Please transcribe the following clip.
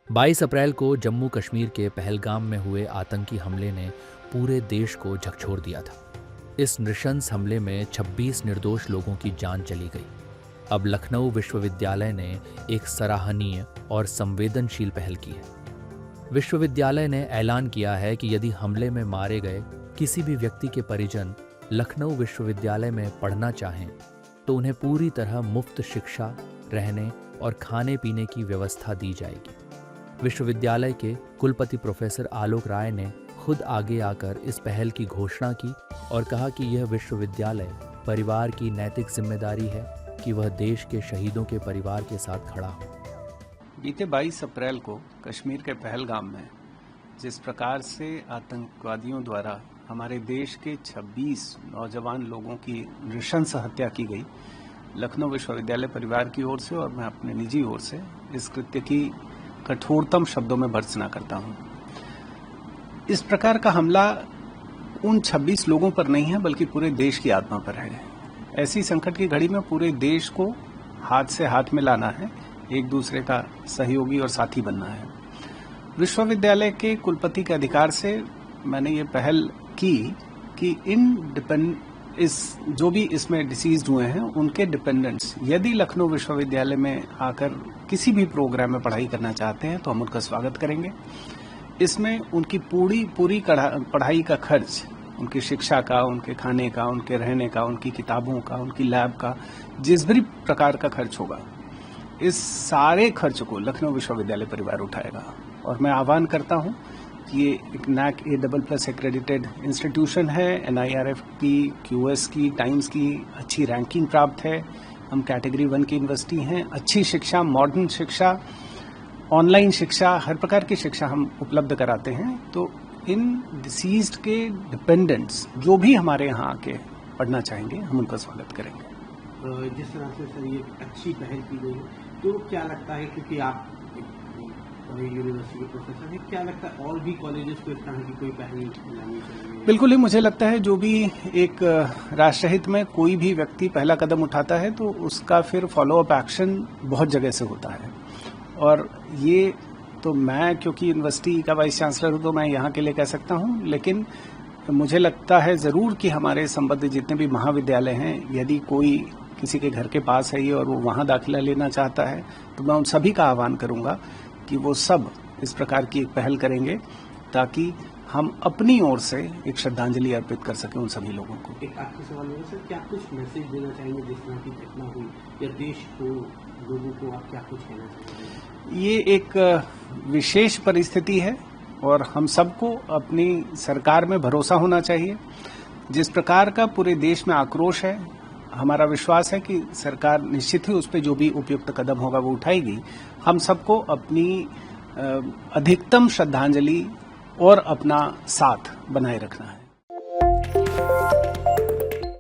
22 अप्रैल को जम्मू कश्मीर के पहलगाम में हुए आतंकी हमले ने पूरे देश को झकझोर दिया था। इस नृशंस हमले में 26 निर्दोष लोगों की जान चली गई। अब लखनऊ विश्वविद्यालय ने एक सराहनीय और संवेदनशील पहल की है। विश्वविद्यालय ने ऐलान किया है कि यदि हमले में मारे गए किसी भी व्यक्ति के परिजन लखनऊ विश्वविद्यालय में पढ़ना चाहें तो उन्हें पूरी तरह मुफ्त शिक्षा, रहने और खाने पीने की व्यवस्था दी जाएगी। विश्वविद्यालय के कुलपति प्रोफेसर आलोक राय ने खुद आगे आकर इस पहल की घोषणा की और कहा कि यह विश्वविद्यालय परिवार की नैतिक जिम्मेदारी है कि वह देश के शहीदों के परिवार के साथ खड़ा हो। बीते 22 अप्रैल को कश्मीर के पहलगाम में जिस प्रकार से आतंकवादियों द्वारा हमारे देश के 26 नौजवान लोगों की नृशंस हत्या की गई, लखनऊ विश्वविद्यालय परिवार की ओर से और मैं अपने निजी ओर से इस कृत्य की कठोरतम शब्दों में भर्त्सना करता हूं। इस प्रकार का हमला उन 26 लोगों पर नहीं है बल्कि पूरे देश की आत्मा पर है। ऐसी संकट की घड़ी में पूरे देश को हाथ से हाथ में लाना है, एक दूसरे का सहयोगी और साथी बनना है। विश्वविद्यालय के कुलपति के अधिकार से मैंने ये पहल की कि जो भी इसमें डिसीज्ड हुए हैं उनके डिपेंडेंट्स यदि लखनऊ विश्वविद्यालय में आकर किसी भी प्रोग्राम में पढ़ाई करना चाहते हैं तो हम उनका स्वागत करेंगे। इसमें उनकी पूरी पढ़ाई का खर्च, उनकी शिक्षा का, उनके खाने का, उनके रहने का, उनकी किताबों का, उनकी लैब का, जिस भी प्रकार का खर्च होगा, इस सारे खर्च को लखनऊ विश्वविद्यालय परिवार उठाएगा। और मैं आह्वान करता हूं कि ये एक NAAC A++ एक्रेडिटेड इंस्टीट्यूशन है, NIRF की, QS की, टाइम्स की अच्छी रैंकिंग प्राप्त है। हम कैटेगरी 1 की यूनिवर्सिटी हैं। अच्छी शिक्षा, मॉडर्न शिक्षा, ऑनलाइन शिक्षा, हर प्रकार की शिक्षा हम उपलब्ध कराते हैं। तो इन डिसीज्ड के डिपेंडेंट्स जो भी हमारे यहाँ आके पढ़ना चाहेंगे हम उनका स्वागत करेंगे। जिस तरह से सर ये अच्छी पहल की गई तो क्या लगता है, क्योंकि आप यूनिवर्सिटी के प्रोफेसर हैं, क्या लगता है और भी कॉलेजेस को इस तरह की कोई पहल लानी चाहिए? बिल्कुल ही, मुझे लगता है जो भी एक राष्ट्रहित में कोई भी व्यक्ति पहला कदम उठाता है तो उसका फिर फॉलो अप एक्शन बहुत जगह से होता है। और ये तो मैं क्योंकि यूनिवर्सिटी का वाइस चांसलर हूं तो मैं यहाँ के लिए कह सकता हूँ, लेकिन मुझे लगता है जरूर कि हमारे संबद्ध जितने भी महाविद्यालय हैं, यदि कोई किसी के घर के पास है ये और वो वहाँ दाखिला लेना चाहता है तो मैं उन सभी का आह्वान करूंगा कि वो सब इस प्रकार की एक पहल करेंगे ताकि हम अपनी ओर से एक श्रद्धांजलि अर्पित कर सकें उन सभी लोगों को। एक आखिरी सवाल होगा सर, क्या कुछ मैसेज देना चाहेंगे जिस तरह की घटना हुई, या देश को, लोगों को आप क्या कुछ कहना चाहेंगे? ये एक विशेष परिस्थिति है और हम सबको अपनी सरकार में भरोसा होना चाहिए। जिस प्रकार का पूरे देश में आक्रोश है, हमारा विश्वास है कि सरकार निश्चित ही उस पर जो भी उपयुक्त कदम होगा वो उठाएगी। हम सबको अपनी अधिकतम श्रद्धांजलि और अपना साथ बनाए रखना है।